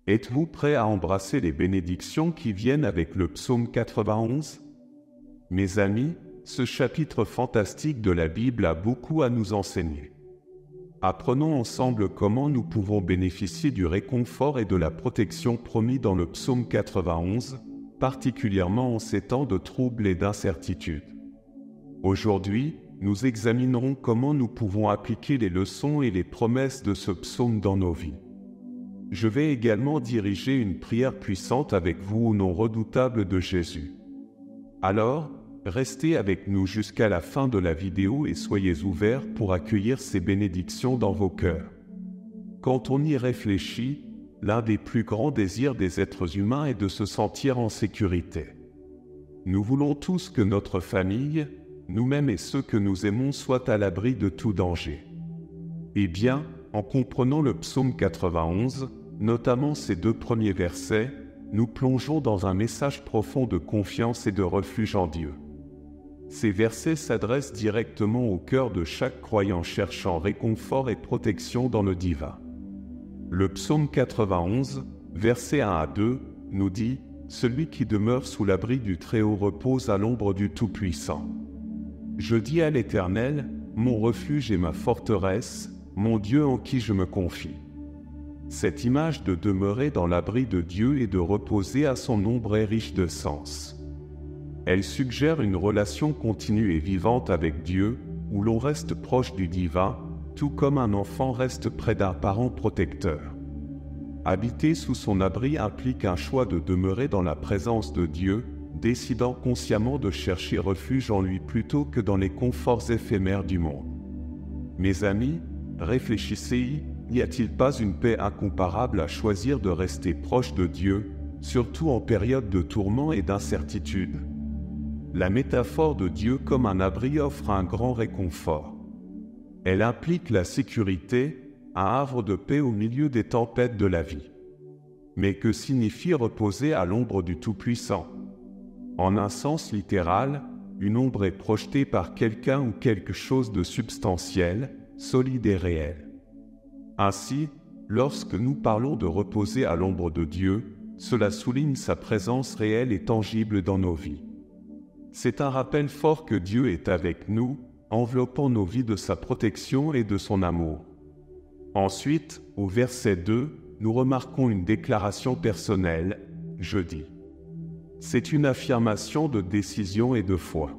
Êtes-vous prêt à embrasser les bénédictions qui viennent avec le psaume 91? Mes amis, ce chapitre fantastique de la Bible a beaucoup à nous enseigner. Apprenons ensemble comment nous pouvons bénéficier du réconfort et de la protection promis dans le psaume 91, particulièrement en ces temps de troubles et d'incertitudes. Aujourd'hui, nous examinerons comment nous pouvons appliquer les leçons et les promesses de ce psaume dans nos vies. Je vais également diriger une prière puissante avec vous au nom redoutable de Jésus. Alors, restez avec nous jusqu'à la fin de la vidéo et soyez ouverts pour accueillir ces bénédictions dans vos cœurs. Quand on y réfléchit, l'un des plus grands désirs des êtres humains est de se sentir en sécurité. Nous voulons tous que notre famille, nous-mêmes et ceux que nous aimons soient à l'abri de tout danger. Eh bien, en comprenant le psaume 91, notamment ses 2 premiers versets, nous plongeons dans un message profond de confiance et de refuge en Dieu. Ces versets s'adressent directement au cœur de chaque croyant cherchant réconfort et protection dans le divin. Le psaume 91, versets 1 à 2, nous dit « Celui qui demeure sous l'abri du Très-Haut repose à l'ombre du Tout-Puissant. Je dis à l'Éternel, mon refuge et ma forteresse, mon Dieu en qui je me confie. » Cette image de demeurer dans l'abri de Dieu et de reposer à son ombre est riche de sens. Elle suggère une relation continue et vivante avec Dieu, où l'on reste proche du divin, tout comme un enfant reste près d'un parent protecteur. Habiter sous son abri implique un choix de demeurer dans la présence de Dieu, décidant consciemment de chercher refuge en lui plutôt que dans les conforts éphémères du monde. Mes amis, réfléchissez, n'y a-t-il pas une paix incomparable à choisir de rester proche de Dieu, surtout en période de tourments et d'incertitude? La métaphore de Dieu comme un abri offre un grand réconfort. Elle implique la sécurité, un havre de paix au milieu des tempêtes de la vie. Mais que signifie reposer à l'ombre du Tout-Puissant? En un sens littéral, une ombre est projetée par quelqu'un ou quelque chose de substantiel, solide et réel. Ainsi, lorsque nous parlons de reposer à l'ombre de Dieu, cela souligne sa présence réelle et tangible dans nos vies. C'est un rappel fort que Dieu est avec nous, enveloppant nos vies de sa protection et de son amour. Ensuite, au verset 2, nous remarquons une déclaration personnelle, « Je dis ». C'est une affirmation de décision et de foi.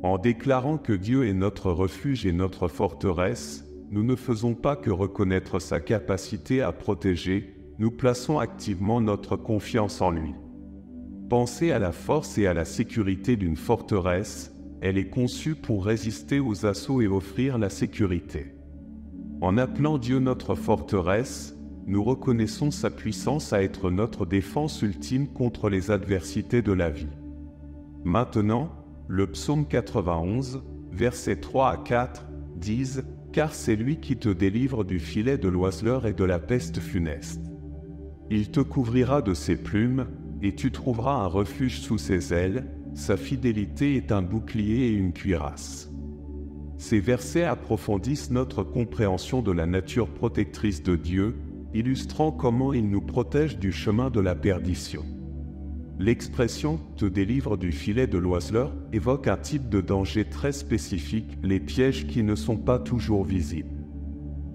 En déclarant que Dieu est notre refuge et notre forteresse, nous ne faisons pas que reconnaître sa capacité à protéger, nous plaçons activement notre confiance en lui. Pensez à la force et à la sécurité d'une forteresse, elle est conçue pour résister aux assauts et offrir la sécurité. En appelant Dieu notre forteresse, nous reconnaissons sa puissance à être notre défense ultime contre les adversités de la vie. Maintenant, le psaume 91, versets 3 à 4, disent « Car c'est lui qui te délivre du filet de l'oiseleur et de la peste funeste. Il te couvrira de ses plumes, et tu trouveras un refuge sous ses ailes, sa fidélité est un bouclier et une cuirasse. » Ces versets approfondissent notre compréhension de la nature protectrice de Dieu, illustrant comment il nous protège du chemin de la perdition. L'expression « te délivre du filet de l'oiseleur » évoque un type de danger très spécifique, les pièges qui ne sont pas toujours visibles.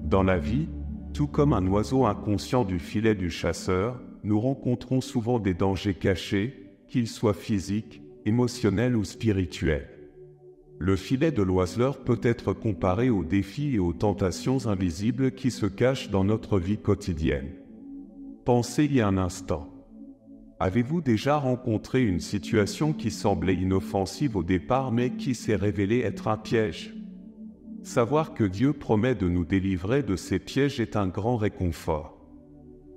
Dans la vie, tout comme un oiseau inconscient du filet du chasseur, nous rencontrons souvent des dangers cachés, qu'ils soient physiques, émotionnels ou spirituels. Le filet de l'oiseleur peut être comparé aux défis et aux tentations invisibles qui se cachent dans notre vie quotidienne. Pensez-y un instant. Avez-vous déjà rencontré une situation qui semblait inoffensive au départ mais qui s'est révélée être un piège? Savoir que Dieu promet de nous délivrer de ces pièges est un grand réconfort.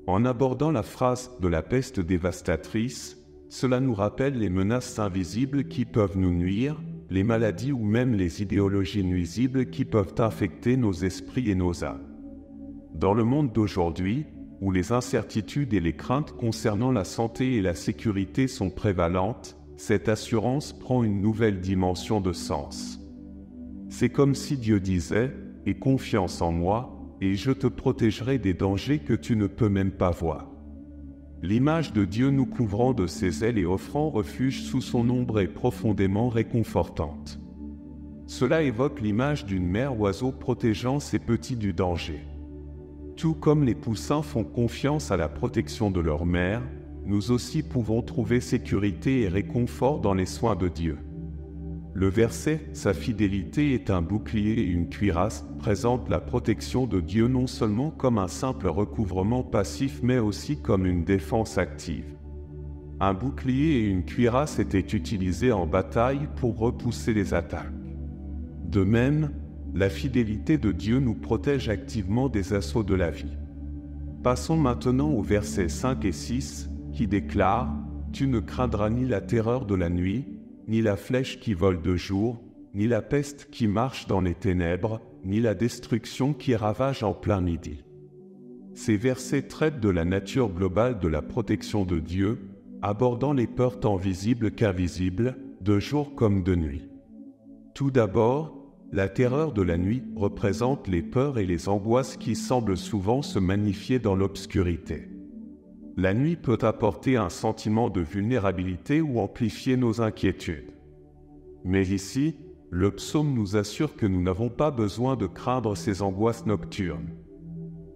En abordant la phrase de la peste dévastatrice, cela nous rappelle les menaces invisibles qui peuvent nous nuire, les maladies ou même les idéologies nuisibles qui peuvent infecter nos esprits et nos âmes. Dans le monde d'aujourd'hui, où les incertitudes et les craintes concernant la santé et la sécurité sont prévalentes, cette assurance prend une nouvelle dimension de sens. C'est comme si Dieu disait « Aie confiance en moi, et je te protégerai des dangers que tu ne peux même pas voir. » L'image de Dieu nous couvrant de ses ailes et offrant refuge sous son ombre est profondément réconfortante. Cela évoque l'image d'une mère oiseau protégeant ses petits du danger. Tout comme les poussins font confiance à la protection de leur mère, nous aussi pouvons trouver sécurité et réconfort dans les soins de Dieu. Le verset « Sa fidélité est un bouclier et une cuirasse » présente la protection de Dieu non seulement comme un simple recouvrement passif mais aussi comme une défense active. Un bouclier et une cuirasse étaient utilisés en bataille pour repousser les attaques. De même, la fidélité de Dieu nous protège activement des assauts de la vie. Passons maintenant aux versets 5 et 6 qui déclarent « Tu ne craindras ni la terreur de la nuit, ni la flèche qui vole de jour, ni la peste qui marche dans les ténèbres, ni la destruction qui ravage en plein midi. » Ces versets traitent de la nature globale de la protection de Dieu, abordant les peurs tant visibles qu'invisibles, de jour comme de nuit. Tout d'abord, la terreur de la nuit représente les peurs et les angoisses qui semblent souvent se magnifier dans l'obscurité. La nuit peut apporter un sentiment de vulnérabilité ou amplifier nos inquiétudes. Mais ici, le psaume nous assure que nous n'avons pas besoin de craindre ces angoisses nocturnes.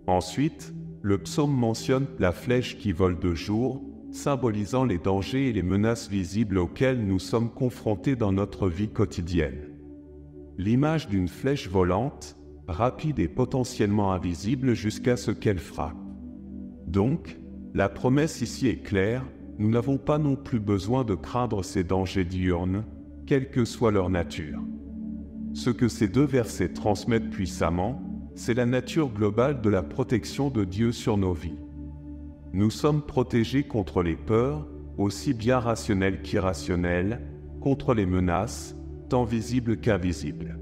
Ensuite, le psaume mentionne la flèche qui vole de jour, symbolisant les dangers et les menaces visibles auxquels nous sommes confrontés dans notre vie quotidienne. L'image d'une flèche volante, rapide et potentiellement invisible jusqu'à ce qu'elle frappe. Donc, la promesse ici est claire, nous n'avons pas non plus besoin de craindre ces dangers diurnes, quelle que soit leur nature. Ce que ces deux versets transmettent puissamment, c'est la nature globale de la protection de Dieu sur nos vies. Nous sommes protégés contre les peurs, aussi bien rationnelles qu'irrationnelles, contre les menaces, tant visibles qu'invisibles.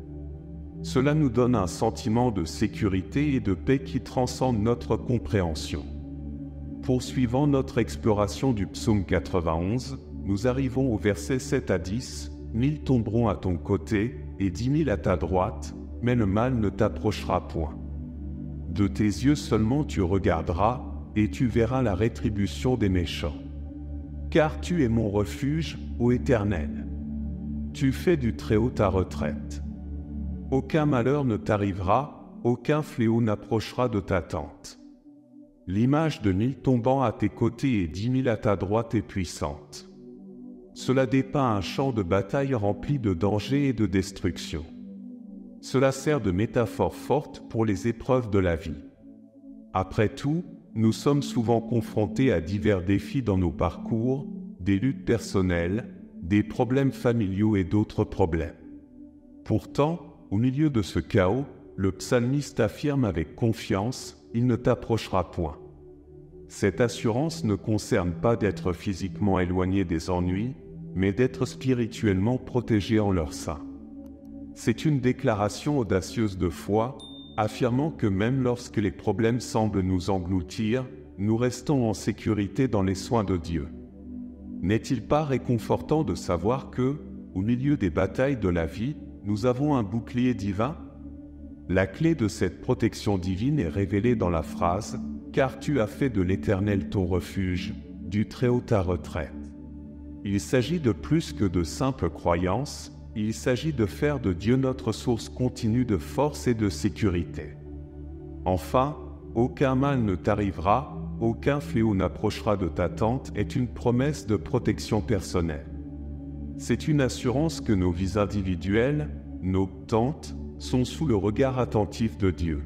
Cela nous donne un sentiment de sécurité et de paix qui transcende notre compréhension. Poursuivant notre exploration du psaume 91, nous arrivons au verset 7 à 10, « 1000 tomberont à ton côté et 10 000 à ta droite, mais le mal ne t'approchera point. De tes yeux seulement tu regarderas, et tu verras la rétribution des méchants. Car tu es mon refuge, ô Éternel. Tu fais du Très-Haut ta retraite. Aucun malheur ne t'arrivera, aucun fléau n'approchera de ta tente. » L'image de 1000 tombant à tes côtés et 10 000 à ta droite est puissante. Cela dépeint un champ de bataille rempli de dangers et de destruction. Cela sert de métaphore forte pour les épreuves de la vie. Après tout, nous sommes souvent confrontés à divers défis dans nos parcours, des luttes personnelles, des problèmes familiaux et d'autres problèmes. Pourtant, au milieu de ce chaos, le psalmiste affirme avec confiance « Il ne t'approchera point ». Cette assurance ne concerne pas d'être physiquement éloigné des ennuis, mais d'être spirituellement protégé en leur sein. C'est une déclaration audacieuse de foi, affirmant que même lorsque les problèmes semblent nous engloutir, nous restons en sécurité dans les soins de Dieu. N'est-il pas réconfortant de savoir que, au milieu des batailles de la vie, nous avons un bouclier divin? La clé de cette protection divine est révélée dans la phrase « Car tu as fait de l'Éternel ton refuge, du Très-Haut ta retraite ». Il s'agit de plus que de simples croyances, il s'agit de faire de Dieu notre source continue de force et de sécurité. Enfin, « Aucun mal ne t'arrivera, aucun fléau n'approchera de ta tente » est une promesse de protection personnelle. C'est une assurance que nos vies individuelles, nos tentes, sont sous le regard attentif de Dieu.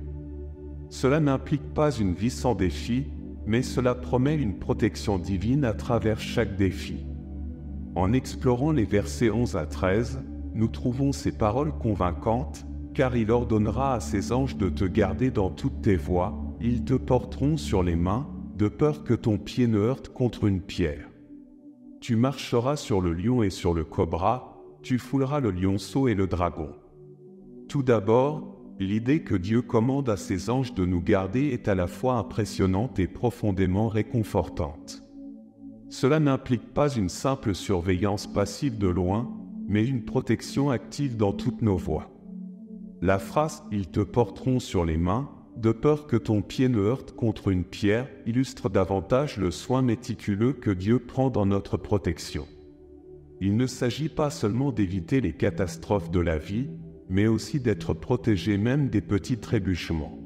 Cela n'implique pas une vie sans défi, mais cela promet une protection divine à travers chaque défi. En explorant les versets 11 à 13, nous trouvons ces paroles convaincantes, « Car il ordonnera à ses anges de te garder dans toutes tes voies, ils te porteront sur les mains, de peur que ton pied ne heurte contre une pierre. Tu marcheras sur le lion et sur le cobra, tu fouleras le lionceau et le dragon. » Tout d'abord, l'idée que Dieu commande à ses anges de nous garder est à la fois impressionnante et profondément réconfortante. Cela n'implique pas une simple surveillance passive de loin, mais une protection active dans toutes nos voies. La phrase « Ils te porteront sur les mains » de peur que ton pied ne heurte contre une pierre, illustre davantage le soin méticuleux que Dieu prend dans notre protection. Il ne s'agit pas seulement d'éviter les catastrophes de la vie, mais aussi d'être protégé même des petits trébuchements.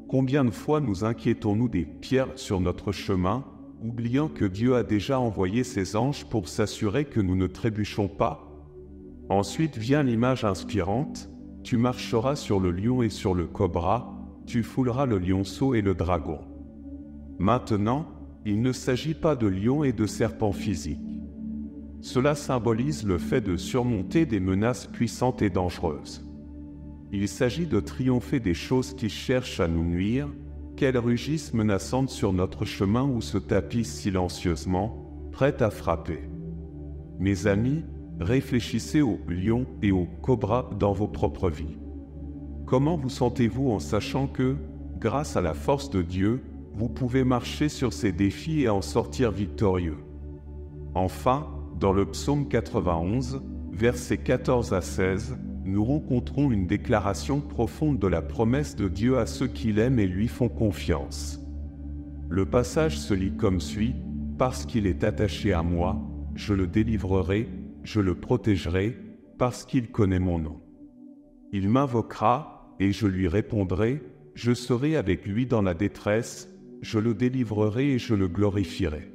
Combien de fois nous inquiétons-nous des pierres sur notre chemin, oubliant que Dieu a déjà envoyé ses anges pour s'assurer que nous ne trébuchons pas? Ensuite vient l'image inspirante: tu marcheras sur le lion et sur le cobra, tu fouleras le lionceau et le dragon. Maintenant, il ne s'agit pas de lions et de serpents physiques. Cela symbolise le fait de surmonter des menaces puissantes et dangereuses. Il s'agit de triompher des choses qui cherchent à nous nuire, qu'elles rugissent menaçantes sur notre chemin ou se tapissent silencieusement, prêtes à frapper. Mes amis, réfléchissez aux lions et aux cobras dans vos propres vies. Comment vous sentez-vous en sachant que, grâce à la force de Dieu, vous pouvez marcher sur ces défis et en sortir victorieux? Enfin, dans le psaume 91, versets 14 à 16, nous rencontrons une déclaration profonde de la promesse de Dieu à ceux qui l'aiment et lui font confiance. Le passage se lit comme suit: « Parce qu'il est attaché à moi, je le délivrerai, je le protégerai, parce qu'il connaît mon nom. Il m'invoquera, et je lui répondrai, je serai avec lui dans la détresse, je le délivrerai et je le glorifierai.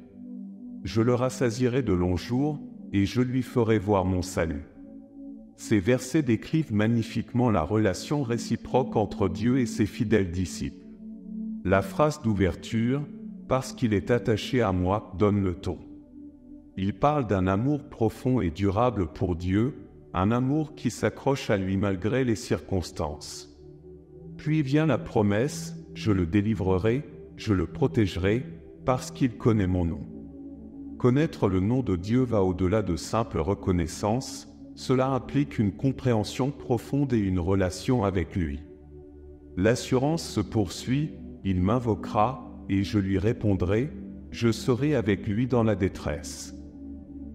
Je le rassasierai de longs jours, et je lui ferai voir mon salut. » Ces versets décrivent magnifiquement la relation réciproque entre Dieu et ses fidèles disciples. La phrase d'ouverture, « Parce qu'il est attaché à moi », donne le ton. Il parle d'un amour profond et durable pour Dieu, un amour qui s'accroche à lui malgré les circonstances. Puis vient la promesse, « Je le délivrerai, je le protégerai, parce qu'il connaît mon nom. » Connaître le nom de Dieu va au-delà de simple reconnaissance, cela implique une compréhension profonde et une relation avec lui. L'assurance se poursuit, il m'invoquera, et je lui répondrai, je serai avec lui dans la détresse.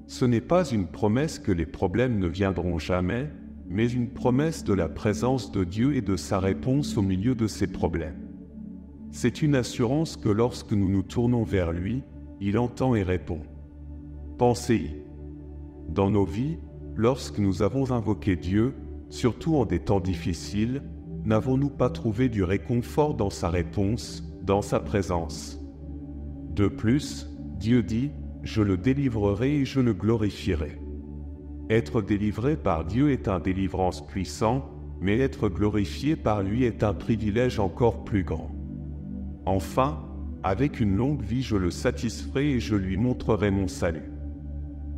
Ce n'est pas une promesse que les problèmes ne viendront jamais, mais une promesse de la présence de Dieu et de sa réponse au milieu de ces problèmes. C'est une assurance que lorsque nous nous tournons vers lui, il entend et répond. Pensez-y. Dans nos vies, lorsque nous avons invoqué Dieu, surtout en des temps difficiles, n'avons-nous pas trouvé du réconfort dans sa réponse, dans sa présence? De plus, Dieu dit, « Je le délivrerai et je le glorifierai ». Être délivré par Dieu est un délivrance puissant, mais être glorifié par lui est un privilège encore plus grand. Enfin, avec une longue vie je le satisferai et je lui montrerai mon salut.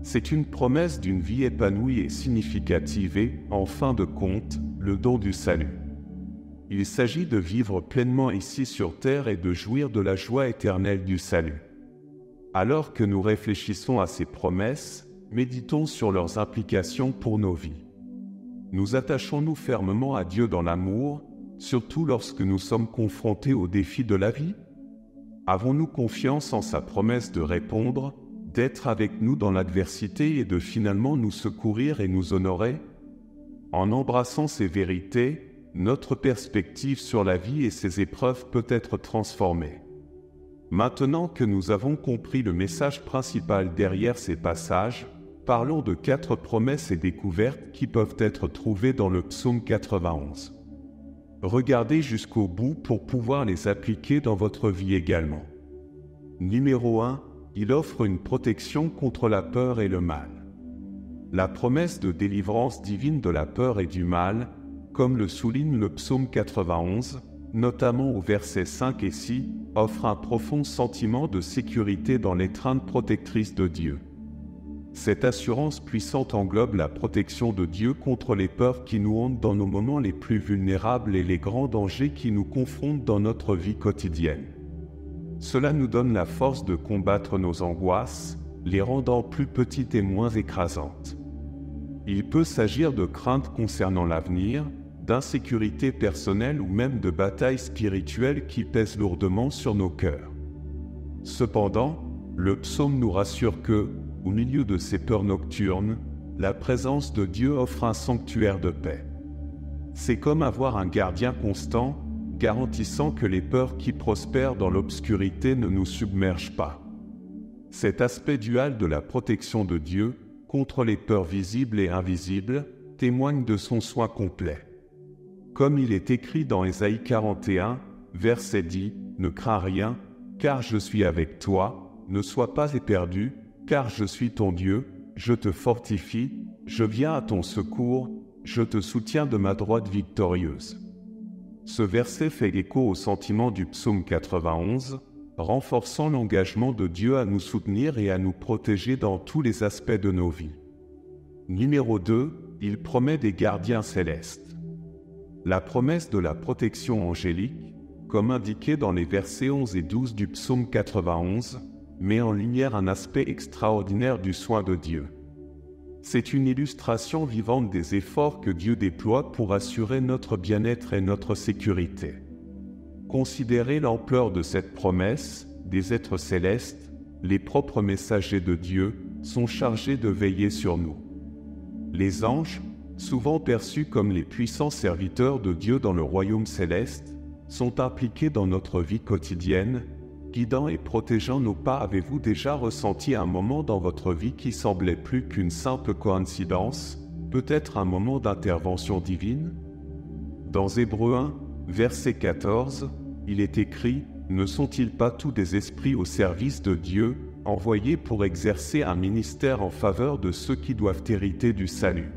C'est une promesse d'une vie épanouie et significative et, en fin de compte, le don du salut. Il s'agit de vivre pleinement ici sur terre et de jouir de la joie éternelle du salut. Alors que nous réfléchissons à ces promesses, méditons sur leurs implications pour nos vies. Nous attachons-nous fermement à Dieu dans l'amour, surtout lorsque nous sommes confrontés aux défis de la vie? Avons-nous confiance en sa promesse de répondre, d'être avec nous dans l'adversité et de finalement nous secourir et nous honorer? En embrassant ces vérités, notre perspective sur la vie et ses épreuves peut être transformée. Maintenant que nous avons compris le message principal derrière ces passages, parlons de 4 promesses et découvertes qui peuvent être trouvées dans le psaume 91. Regardez jusqu'au bout pour pouvoir les appliquer dans votre vie également. Numéro 1, il offre une protection contre la peur et le mal. La promesse de délivrance divine de la peur et du mal, comme le souligne le psaume 91, notamment au verset 5 et 6, offre un profond sentiment de sécurité dans l'étreinte protectrice de Dieu. Cette assurance puissante englobe la protection de Dieu contre les peurs qui nous hantent dans nos moments les plus vulnérables et les grands dangers qui nous confrontent dans notre vie quotidienne. Cela nous donne la force de combattre nos angoisses, les rendant plus petites et moins écrasantes. Il peut s'agir de craintes concernant l'avenir, d'insécurité personnelle ou même de batailles spirituelles qui pèsent lourdement sur nos cœurs. Cependant, le psaume nous rassure que, au milieu de ces peurs nocturnes, la présence de Dieu offre un sanctuaire de paix. C'est comme avoir un gardien constant, garantissant que les peurs qui prospèrent dans l'obscurité ne nous submergent pas. Cet aspect dual de la protection de Dieu contre les peurs visibles et invisibles témoigne de son soin complet. Comme il est écrit dans Ésaïe 41, verset 10, « Ne crains rien, car je suis avec toi, ne sois pas éperdu, car je suis ton Dieu, je te fortifie, je viens à ton secours, je te soutiens de ma droite victorieuse. » Ce verset fait écho au sentiment du psaume 91, renforçant l'engagement de Dieu à nous soutenir et à nous protéger dans tous les aspects de nos vies. Numéro 2, il promet des gardiens célestes. La promesse de la protection angélique, comme indiqué dans les versets 11 et 12 du psaume 91, met en lumière un aspect extraordinaire du soin de Dieu. C'est une illustration vivante des efforts que Dieu déploie pour assurer notre bien-être et notre sécurité. Considérez l'ampleur de cette promesse, des êtres célestes, les propres messagers de Dieu, sont chargés de veiller sur nous. Les anges, souvent perçus comme les puissants serviteurs de Dieu dans le royaume céleste, sont impliqués dans notre vie quotidienne, guidant et protégeant nos pas. Avez-vous déjà ressenti un moment dans votre vie qui semblait plus qu'une simple coïncidence, peut-être un moment d'intervention divine? Dans Hébreux 1, verset 14, il est écrit « Ne sont-ils pas tous des esprits au service de Dieu, envoyés pour exercer un ministère en faveur de ceux qui doivent hériter du salut ?»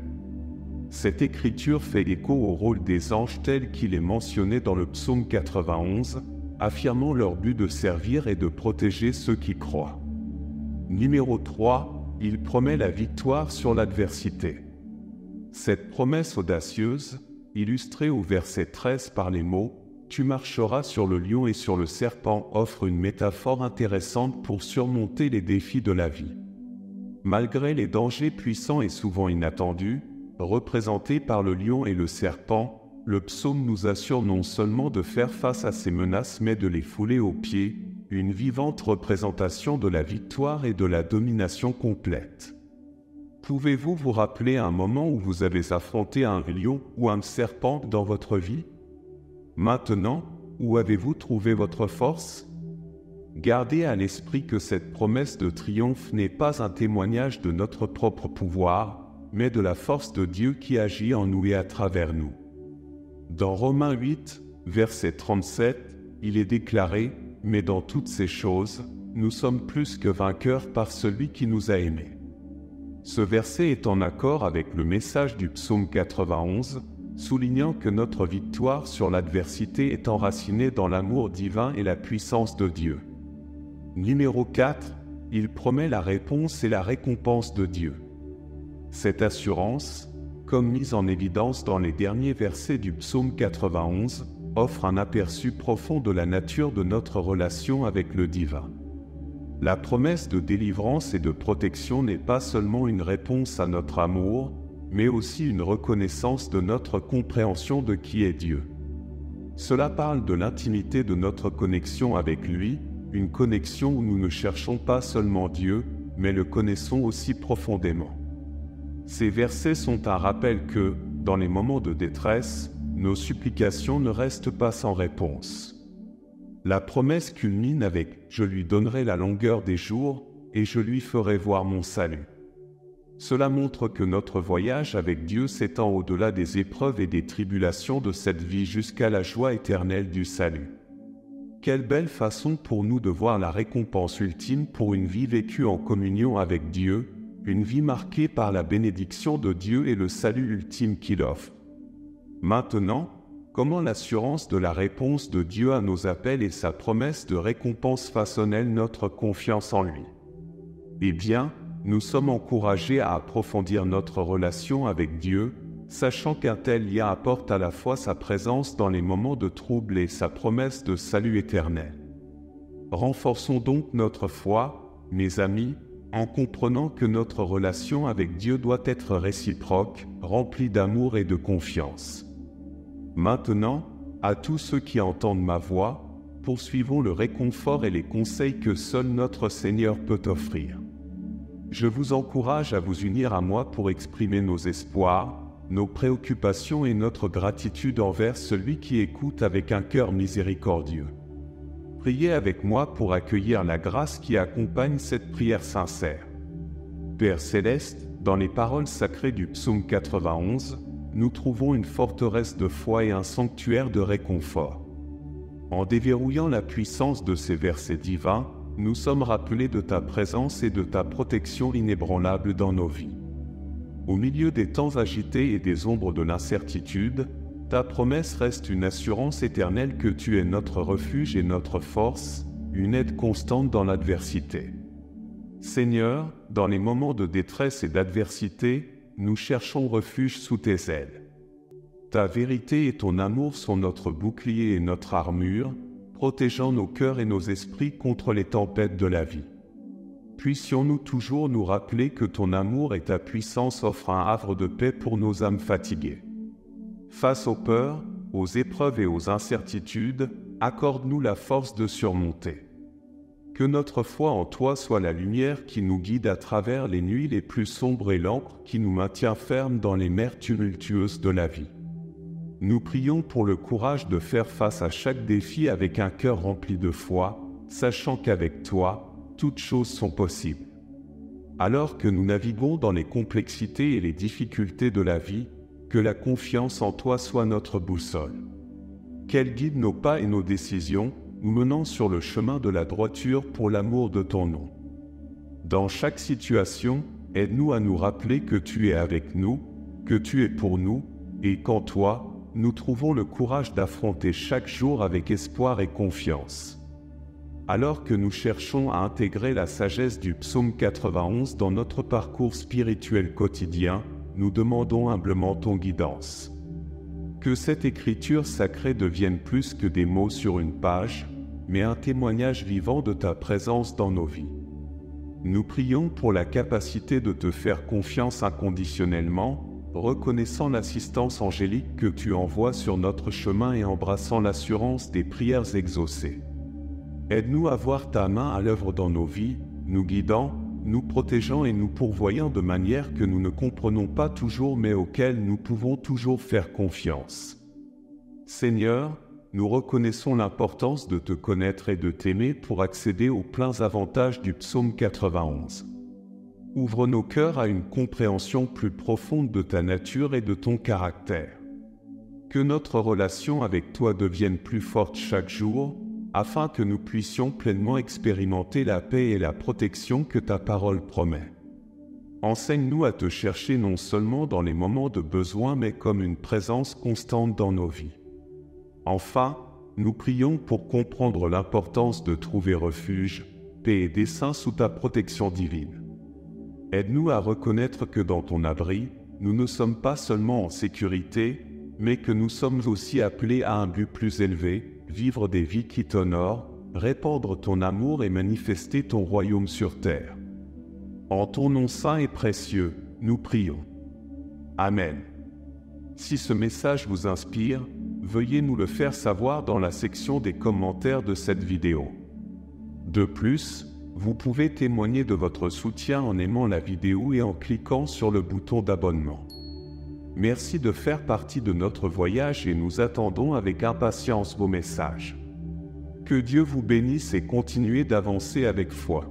Cette écriture fait écho au rôle des anges tel qu'il est mentionné dans le psaume 91, affirmant leur but de servir et de protéger ceux qui croient. Numéro 3, il promet la victoire sur l'adversité. Cette promesse audacieuse, illustrée au verset 13 par les mots « Tu marcheras sur le lion et sur le serpent » offre une métaphore intéressante pour surmonter les défis de la vie. Malgré les dangers puissants et souvent inattendus, représentés par le lion et le serpent, le psaume nous assure non seulement de faire face à ces menaces mais de les fouler aux pieds, une vivante représentation de la victoire et de la domination complète. Pouvez-vous vous rappeler un moment où vous avez affronté un lion ou un serpent dans votre vie? Maintenant, où avez-vous trouvé votre force? Gardez à l'esprit que cette promesse de triomphe n'est pas un témoignage de notre propre pouvoir, mais de la force de Dieu qui agit en nous et à travers nous. Dans Romains 8, verset 37, il est déclaré « Mais dans toutes ces choses, nous sommes plus que vainqueurs par celui qui nous a aimés. » Ce verset est en accord avec le message du psaume 91, soulignant que notre victoire sur l'adversité est enracinée dans l'amour divin et la puissance de Dieu. Numéro 4, il promet la réponse et la récompense de Dieu. Cette assurance, comme mise en évidence dans les derniers versets du psaume 91, offre un aperçu profond de la nature de notre relation avec le divin. La promesse de délivrance et de protection n'est pas seulement une réponse à notre amour, mais aussi une reconnaissance de notre compréhension de qui est Dieu. Cela parle de l'intimité de notre connexion avec lui, une connexion où nous ne cherchons pas seulement Dieu, mais le connaissons aussi profondément. Ces versets sont un rappel que, dans les moments de détresse, nos supplications ne restent pas sans réponse. La promesse culmine avec « Je lui donnerai la longueur des jours et je lui ferai voir mon salut ». Cela montre que notre voyage avec Dieu s'étend au-delà des épreuves et des tribulations de cette vie jusqu'à la joie éternelle du salut. Quelle belle façon pour nous de voir la récompense ultime pour une vie vécue en communion avec Dieu, une vie marquée par la bénédiction de Dieu et le salut ultime qu'il offre. Maintenant, comment l'assurance de la réponse de Dieu à nos appels et sa promesse de récompense façonnent-elles notre confiance en lui? Eh bien, nous sommes encouragés à approfondir notre relation avec Dieu, sachant qu'un tel lien apporte à la fois sa présence dans les moments de trouble et sa promesse de salut éternel. Renforçons donc notre foi, mes amis, en comprenant que notre relation avec Dieu doit être réciproque, remplie d'amour et de confiance. Maintenant, à tous ceux qui entendent ma voix, poursuivons le réconfort et les conseils que seul notre Seigneur peut offrir. Je vous encourage à vous unir à moi pour exprimer nos espoirs, nos préoccupations et notre gratitude envers celui qui écoute avec un cœur miséricordieux. Priez avec moi pour accueillir la grâce qui accompagne cette prière sincère. Père céleste, dans les paroles sacrées du psaume 91, nous trouvons une forteresse de foi et un sanctuaire de réconfort. En déverrouillant la puissance de ces versets divins, nous sommes rappelés de ta présence et de ta protection inébranlable dans nos vies. Au milieu des temps agités et des ombres de l'incertitude, ta promesse reste une assurance éternelle que tu es notre refuge et notre force, une aide constante dans l'adversité. Seigneur, dans les moments de détresse et d'adversité, nous cherchons refuge sous tes ailes. Ta vérité et ton amour sont notre bouclier et notre armure, protégeant nos cœurs et nos esprits contre les tempêtes de la vie. Puissions-nous toujours nous rappeler que ton amour et ta puissance offrent un havre de paix pour nos âmes fatiguées. Face aux peurs, aux épreuves et aux incertitudes, accorde-nous la force de surmonter. Que notre foi en toi soit la lumière qui nous guide à travers les nuits les plus sombres et l'encre qui nous maintient fermes dans les mers tumultueuses de la vie. Nous prions pour le courage de faire face à chaque défi avec un cœur rempli de foi, sachant qu'avec toi, toutes choses sont possibles. Alors que nous naviguons dans les complexités et les difficultés de la vie, que la confiance en toi soit notre boussole. Qu'elle guide nos pas et nos décisions, nous menant sur le chemin de la droiture pour l'amour de ton nom. Dans chaque situation, aide-nous à nous rappeler que tu es avec nous, que tu es pour nous, et qu'en toi, nous trouvons le courage d'affronter chaque jour avec espoir et confiance. Alors que nous cherchons à intégrer la sagesse du psaume 91 dans notre parcours spirituel quotidien, nous demandons humblement ton guidance. Que cette écriture sacrée devienne plus que des mots sur une page, mais un témoignage vivant de ta présence dans nos vies. Nous prions pour la capacité de te faire confiance inconditionnellement, reconnaissant l'assistance angélique que tu envoies sur notre chemin et embrassant l'assurance des prières exaucées. Aide-nous à voir ta main à l'œuvre dans nos vies, nous guidant, nous protégeant et nous pourvoyant de manière que nous ne comprenons pas toujours mais auxquelles nous pouvons toujours faire confiance. Seigneur, nous reconnaissons l'importance de te connaître et de t'aimer pour accéder aux pleins avantages du psaume 91. Ouvre nos cœurs à une compréhension plus profonde de ta nature et de ton caractère. Que notre relation avec toi devienne plus forte chaque jour, afin que nous puissions pleinement expérimenter la paix et la protection que ta parole promet. Enseigne-nous à te chercher non seulement dans les moments de besoin, mais comme une présence constante dans nos vies. Enfin, nous prions pour comprendre l'importance de trouver refuge, paix et dessein sous ta protection divine. Aide-nous à reconnaître que dans ton abri, nous ne sommes pas seulement en sécurité, mais que nous sommes aussi appelés à un but plus élevé, vivre des vies qui t'honorent, répandre ton amour et manifester ton royaume sur terre. En ton nom saint et précieux, nous prions. Amen. Si ce message vous inspire, veuillez nous le faire savoir dans la section des commentaires de cette vidéo. De plus, vous pouvez témoigner de votre soutien en aimant la vidéo et en cliquant sur le bouton d'abonnement. Merci de faire partie de notre voyage et nous attendons avec impatience vos messages. Que Dieu vous bénisse et continuez d'avancer avec foi.